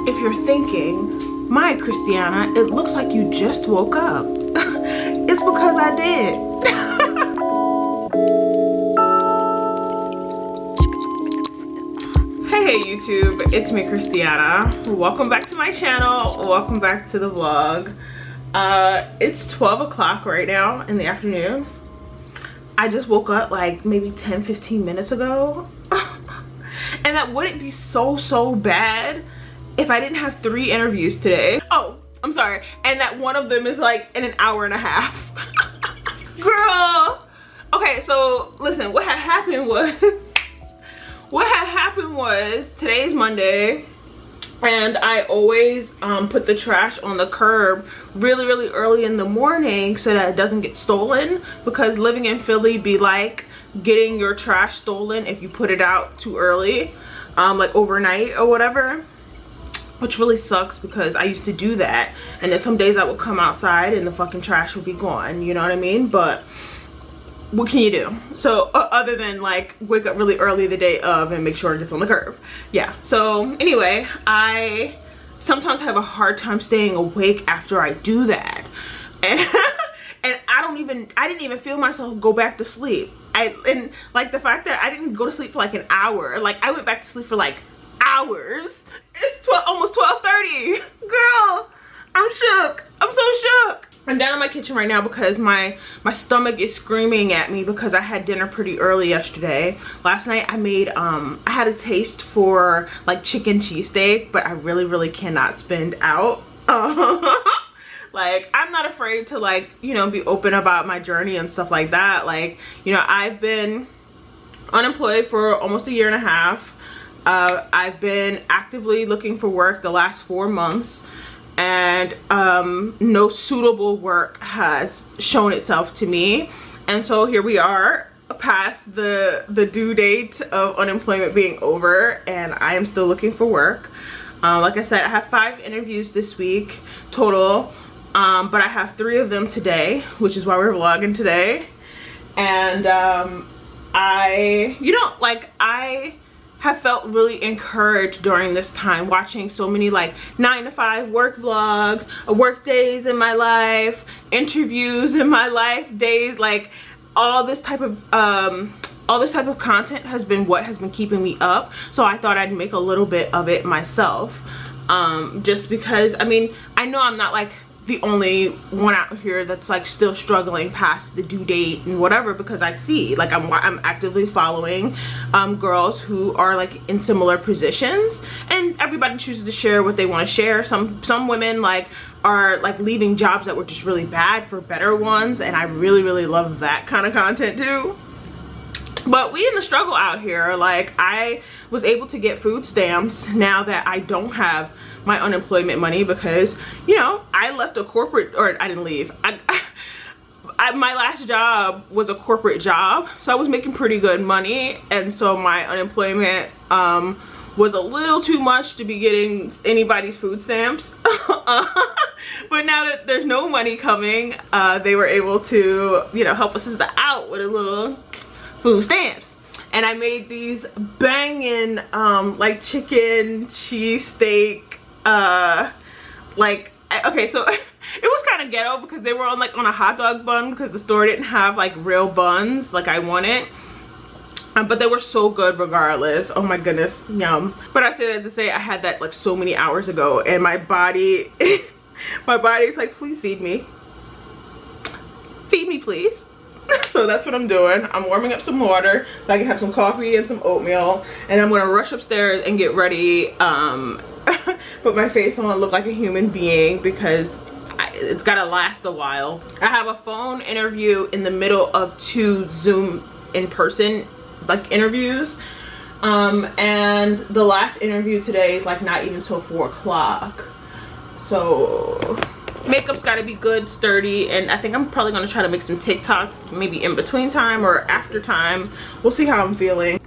If you're thinking, my Kristianna, it looks like you just woke up. It's because I did. Hey YouTube, it's me Kristianna. Welcome back to my channel. Welcome back to the vlog. It's 12 o'clock right now in the afternoon. I just woke up like maybe 10-15 minutes ago. And that wouldn't be so bad if I didn't have 3 interviews today. Oh, I'm sorry. And that one of them is like in an hour and a half. Girl. Okay, so listen, what had happened was today's Monday, and I always put the trash on the curb really early in the morning so that it doesn't get stolen, because living in Philly be like getting your trash stolen if you put it out too early, like overnight or whatever, which really sucks because I used to do that, and then some days I would come outside and the fucking trash would be gone, you know what I mean? But what can you do? So other than like wake up really early the day of and make sure it gets on the curb. Yeah, so anyway, I sometimes have a hard time staying awake after I do that, and I didn't even feel myself go back to sleep. And like the fact that I didn't go to sleep for like an hour, like I went back to sleep for like hours. It's almost 12:30. Girl, I'm shook. I'm so shook. I'm down in my kitchen right now because my stomach is screaming at me because I had dinner pretty early yesterday. Last night I made I had a taste for like chicken cheesesteak, but I really cannot spend out. Like, I'm not afraid to, like, you know, be open about my journey and stuff like that. Like, you know, I've been unemployed for almost a year and a half. I've been actively looking for work the last 4 months, and no suitable work has shown itself to me. And so here we are past the due date of unemployment being over, and I am still looking for work. Like I said, I have 5 interviews this week total. But I have 3 of them today, which is why we're vlogging today. And I have felt really encouraged during this time, watching so many like 9-to-5 work vlogs, work days in my life, interviews in my life, days, like all this type of content has been what has been keeping me up. So I thought I'd make a little bit of it myself, just because, I mean, I know I'm not like the only one out here that's like still struggling past the due date and whatever, because I see like I'm actively following girls who are like in similar positions, and everybody chooses to share what they want to share. Some women like are like leaving jobs that were just really bad for better ones, and I really love that kind of content too. But we in the struggle out here. Like, I was able to get food stamps now that I don't have my unemployment money, because, you know, I left a corporate, or I didn't leave. My last job was a corporate job, so I was making pretty good money, and so my unemployment was a little too much to be getting anybody's food stamps. But now that there's no money coming, they were able to, you know, help us out with a little food stamps. And I made these banging like chicken cheesesteak, like, okay, so it was kind of ghetto because they were on like on a hot dog bun, because the store didn't have like real buns like I wanted, but they were so good regardless. Oh my goodness, yum. But I say that to say I had that like so many hours ago, and my body my body's like, please feed me please. So that's what I'm doing. I'm warming up some water so I can have some coffee and some oatmeal, and I'm gonna rush upstairs and get ready, put my face on, look like a human being, because it's gotta last a while. I have a phone interview in the middle of 2 Zoom in-person like interviews, and the last interview today is like not even till 4 o'clock. So makeup's got to be good, sturdy, and I think I'm probably going to try to make some TikToks maybe in between time or after time. We'll see how I'm feeling.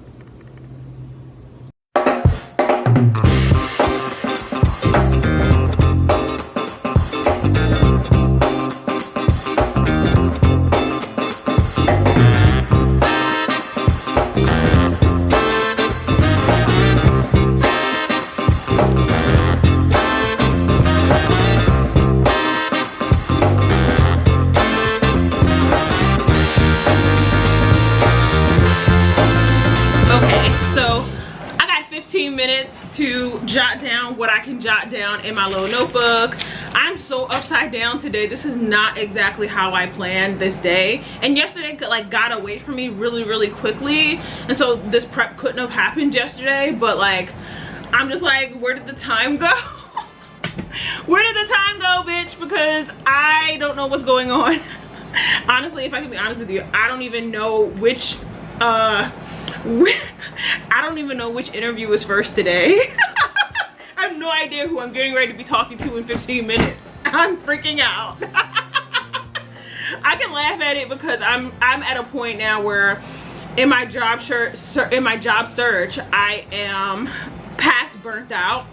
down what I can jot down in my little notebook. I'm so upside down today. This is not exactly how I planned this day, and yesterday like got away from me really quickly, and so this prep couldn't have happened yesterday. But like, I'm just like, where did the time go? Where did the time go, bitch? Because I don't know what's going on. Honestly, if I can be honest with you, I don't even know which I don't even know which interview was first today. I have no idea who I'm getting ready to be talking to in 15 minutes. I'm freaking out. I can laugh at it because I'm at a point now where in my job search I am past burnt out,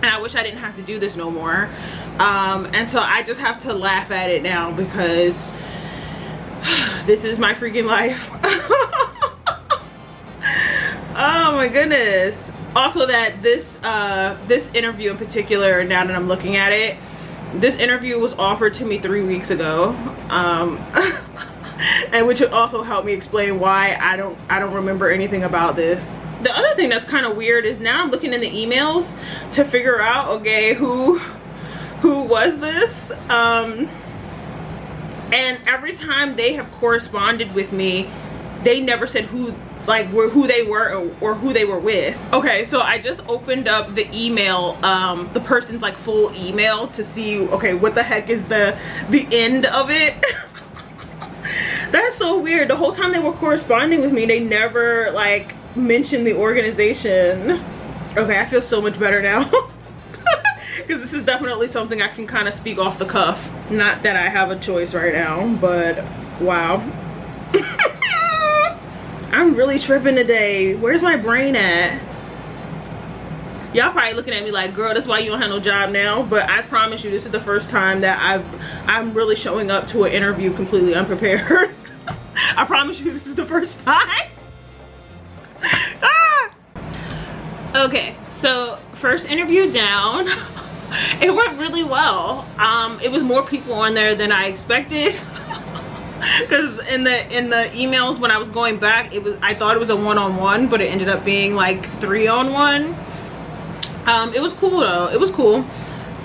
and I wish I didn't have to do this no more. And so I just have to laugh at it now because this is my freaking life. Oh my goodness. Also, that this interview in particular, now that I'm looking at it, this interview was offered to me 3 weeks ago, and which would also help me explain why I don't remember anything about this. The other thing that's kind of weird is now I'm looking in the emails to figure out, okay, who was this, and every time they have corresponded with me, they never said who they were or who they were with. Okay, so I just opened up the email, the person's like full email, to see, okay, what the heck is the end of it. That's so weird. The whole time they were corresponding with me, they never like mentioned the organization. Okay, I feel so much better now. Because this is definitely something I can kind of speak off the cuff. Not that I have a choice right now, but wow. I'm really tripping today. Where's my brain at? Y'all probably looking at me like, girl, that's why you don't have no job now. But I promise you, this is the first time that I'm really showing up to an interview completely unprepared. I promise you, this is the first time. Ah! Okay, so first interview down. It went really well. It was more people on there than I expected. Because in the emails when I was going back, I thought it was a one-on-one, but it ended up being like 3-on-1. It was cool though. It was cool.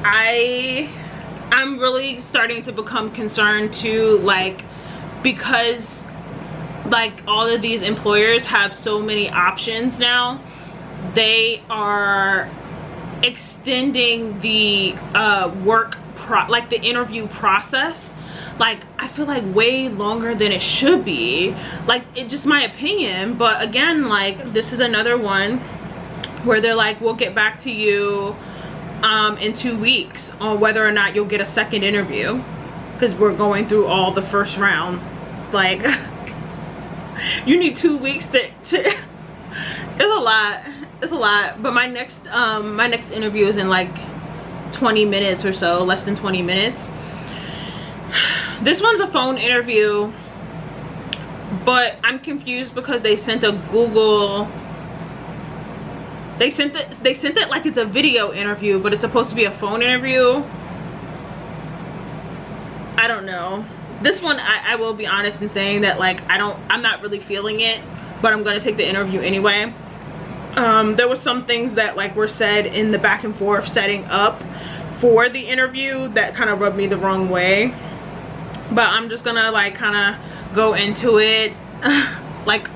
I'm really starting to become concerned too, like, because like all of these employers have so many options now. They are extending the the interview process, like I feel like way longer than it should be. Like, it's just my opinion, but again, like, this is another one where they're like, we'll get back to you in 2 weeks on whether or not you'll get a second interview, because we're going through all the first round. It's like, you need 2 weeks to it's a lot. It's a lot. But my next interview is in like 20 minutes or so, less than 20 minutes. This one's a phone interview, but I'm confused because they sent a Google, they sent it like it's a video interview, but it's supposed to be a phone interview. I don't know. This one, I will be honest in saying that, like, I'm not really feeling it, but I'm gonna take the interview anyway. There were some things that like were said in the back and forth setting up for the interview that kind of rubbed me the wrong way, but I'm just gonna like kind of go into it like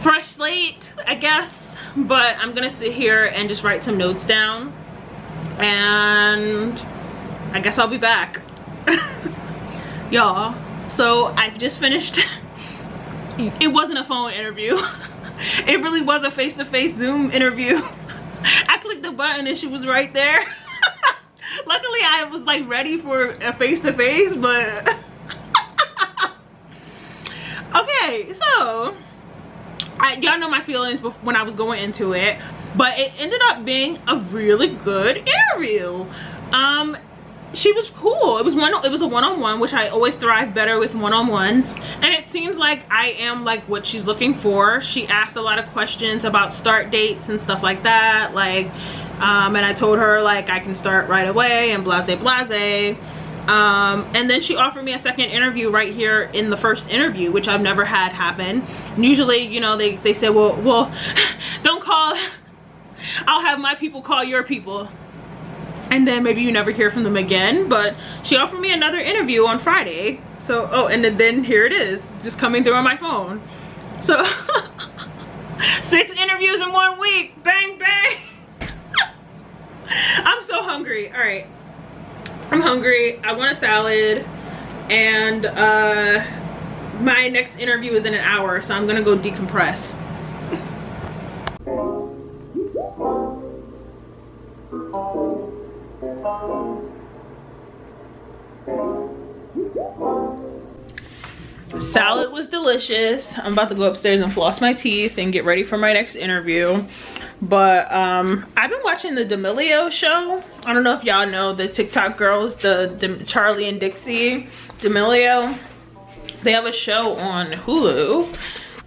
fresh slate, I guess. But I'm gonna sit here and just write some notes down, and I guess I'll be back. Y'all, so I've just finished. It wasn't a phone interview. It really was a face-to-face Zoom interview. I clicked the button and she was right there. Luckily I was like ready for a face-to-face, but okay, so y'all know my feelings when I was going into it, but it ended up being a really good interview. She was cool. It was a one-on-one, which I always thrive better with one-on-ones, and it seems like I am like what she's looking for. She asked a lot of questions about start dates and stuff like that, like and I told her like I can start right away and blase blase. And then she offered me a second interview right here in the first interview, which I've never had happen. Usually, you know, they say, well don't call I'll have my people call your people, and then maybe you never hear from them again. But she offered me another interview on Friday. So, oh, and then here it is, just coming through on my phone. So 6 interviews in 1 week, bang, bang. I'm so hungry. All right, I'm hungry. I want a salad, and my next interview is in an hour, so I'm gonna go decompress. Salad was delicious. I'm about to go upstairs and floss my teeth and get ready for my next interview. But I've been watching the D'Amelio show. I don't know if y'all know the TikTok girls, the Charlie and Dixie D'Amelio. They have a show on Hulu,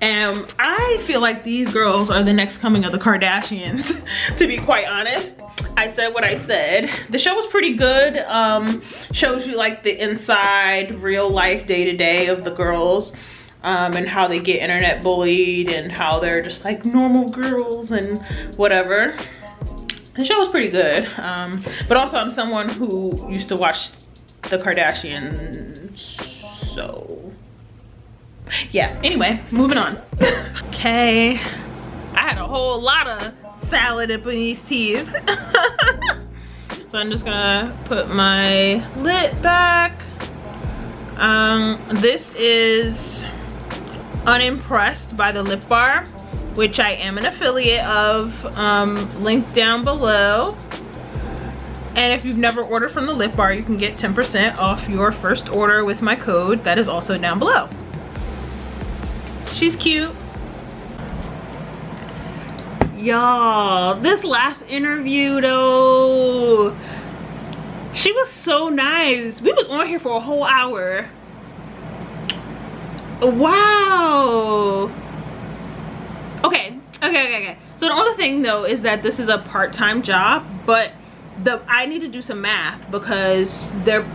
and I feel like these girls are the next coming of the Kardashians, to be quite honest. I said what I said. The show was pretty good. Shows you like the inside, real life, day-to-day of the girls, and how they get internet bullied and how they're just like normal girls and whatever. The show was pretty good. But also I'm someone who used to watch the Kardashians, so yeah. Anyway, moving on. Okay, I had a whole lot of salad up in these teeth. So I'm just gonna put my lid back. This is Unimpressed by the Lip Bar, which I am an affiliate of, linked down below. And if you've never ordered from the Lip Bar, you can get 10% off your first order with my code that is also down below. She's cute. Y'all, this last interview though, she was so nice. We was on here for a whole hour. Wow. Okay. So the only thing though is that this is a part-time job, but I need to do some math because they're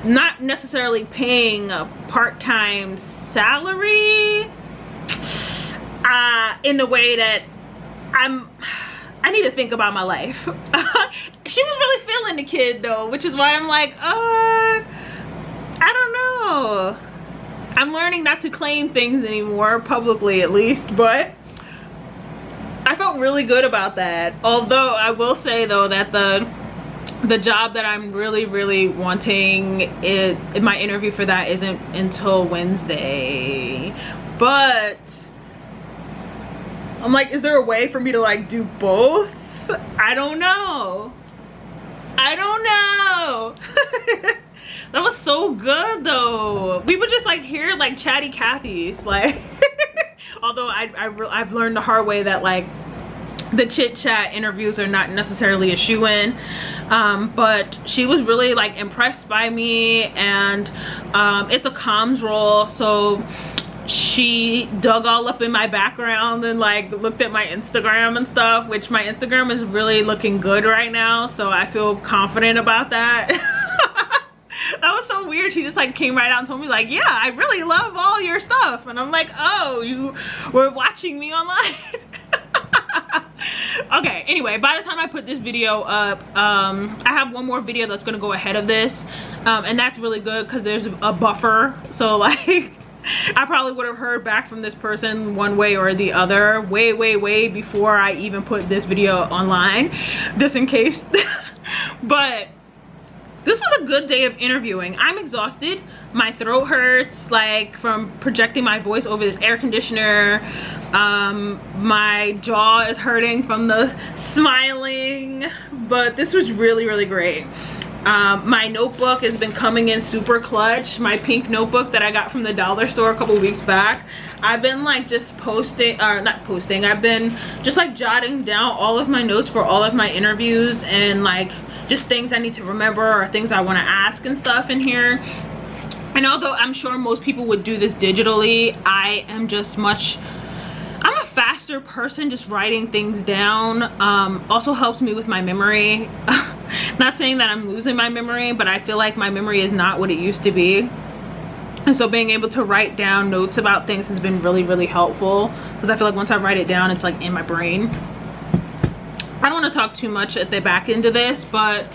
not necessarily paying a part-time salary in the way that I need to think about my life. She was really feeling the kid though, which is why I'm like, I don't know. I'm learning not to claim things anymore, publicly at least, but I felt really good about that. Although I will say though that the job that I'm really wanting, my interview for that isn't until Wednesday. But I'm like, is there a way for me to like do both? I don't know. That was so good though. We would just like hear like chatty Cathy's, like although I've learned the hard way that like the chit chat interviews are not necessarily a shoe-in, but she was really like impressed by me, and it's a comms role, so she dug all up in my background and like looked at my Instagram and stuff, which my Instagram is really looking good right now, so I feel confident about that. That was so weird. She just like came right out and told me like, yeah, I really love all your stuff, and I'm like, oh, you were watching me online. Okay, anyway, by the time I put this video up, I have one more video that's gonna go ahead of this, and that's really good because there's a buffer, so like I probably would have heard back from this person one way or the other way before I even put this video online, just in case. But this was a good day of interviewing. I'm exhausted. My throat hurts like from projecting my voice over this air conditioner. My jaw is hurting from the smiling, but this was really great. My notebook has been coming in super clutch. My pink notebook that I got from the dollar store a couple weeks back. I've been like just I've been just like jotting down all of my notes for all of my interviews, and like just things I need to remember or things I want to ask and stuff in here. And although I'm sure most people would do this digitally, I'm a faster person. Just writing things down also helps me with my memory. Not saying that I'm losing my memory, but I feel like my memory is not what it used to be. And so being able to write down notes about things has been really helpful, because I feel like once I write it down, it's like in my brain. I don't want to talk too much at the back end of this, but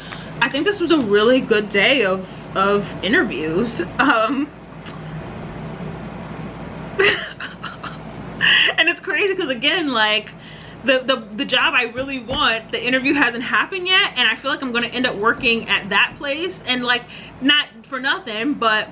I think this was a really good day of interviews. And it's crazy because, again, like the job I really want, the interview hasn't happened yet, and I feel like I'm going to end up working at that place. And like, not for nothing, but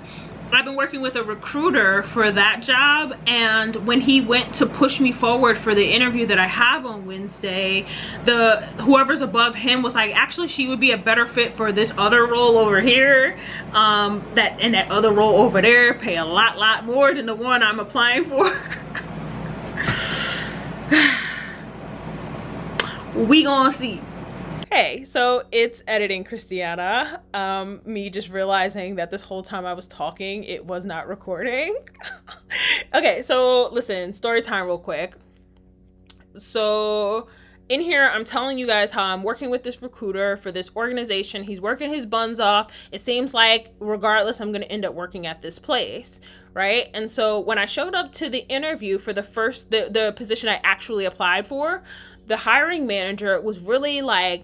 I've been working with a recruiter for that job, and when he went to push me forward for the interview that I have on Wednesday, whoever's above him was like, actually she would be a better fit for this other role over here, that other role over there pay a lot more than the one I'm applying for. We gonna see. Hey, so it's editing Kristianna. Me just realizing that this whole time I was talking, it was not recording. Okay, so listen, story time real quick. So in here, I'm telling you guys how I'm working with this recruiter for this organization. He's working his buns off. It seems like regardless, I'm going to end up working at this place, right? And so when I showed up to the interview for the position I actually applied for, the hiring manager was really like,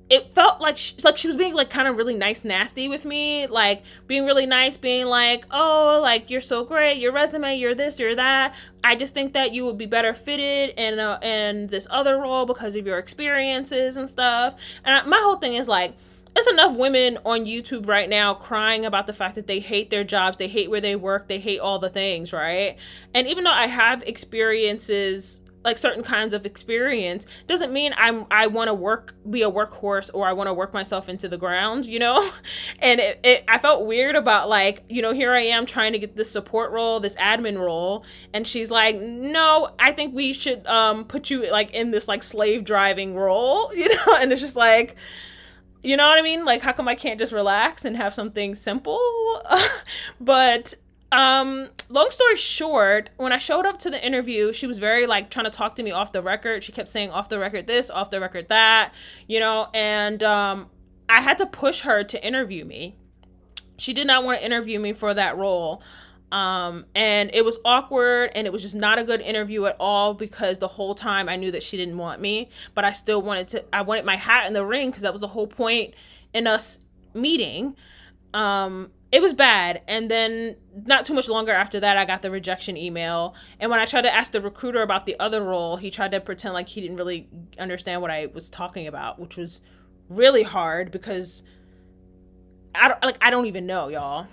it felt like she was being like kind of really nice, nasty with me, like being really nice, being like, oh, like, you're so great, your resume, you're this, you're that. I just think that you would be better fitted in this other role because of your experiences and stuff. And my whole thing is like, there's enough women on YouTube right now crying about the fact that they hate their jobs, they hate where they work, they hate all the things, right? And even though I have experiences, like certain kinds of experience, doesn't mean I want to be a workhorse, or I want to work myself into the ground, you know? And I felt weird about, like, you know, here I am trying to get this support role, this admin role, and she's like, no, I think we should put you like in this like slave driving role, you know? And it's just like, you know what I mean? Like, how come I can't just relax and have something simple? But long story short, when I showed up to the interview, she was very like trying to talk to me off the record. She kept saying off the record this, off the record that, you know, and I had to push her to interview me. She did not want to interview me for that role. And it was awkward, and it was just not a good interview at all, because the whole time I knew that she didn't want me, but I still wanted my hat in the ring, because that was the whole point in us meeting. It was bad. And then not too much longer after that, I got the rejection email. And when I tried to ask the recruiter about the other role, he tried to pretend like he didn't really understand what I was talking about, which was really hard, because I don't even know, y'all.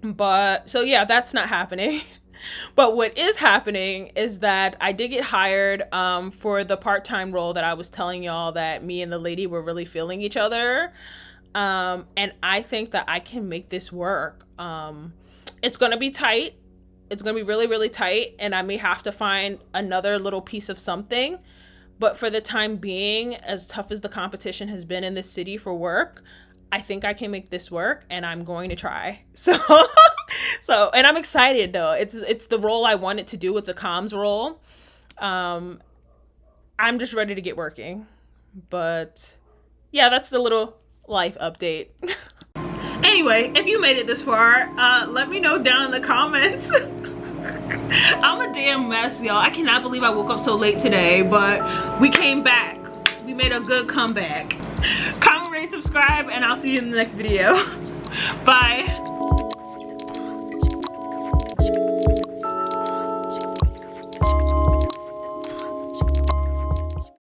But so yeah, that's not happening. But what is happening is that I did get hired for the part-time role that I was telling y'all that me and the lady were really feeling each other. And I think that I can make this work. It's going to be tight. It's going to be really, really tight. And I may have to find another little piece of something. But for the time being, as tough as the competition has been in this city for work, I think I can make this work, and I'm going to try. So, and I'm excited though. It's the role I wanted to do. It's a comms role. I'm just ready to get working. But yeah, that's the little life update. Anyway, if you made it this far, let me know down in the comments. I'm a damn mess, y'all. I cannot believe I woke up so late today, but we came back. We made a good comeback. Comment, rate, subscribe, and I'll see you in the next video. Bye.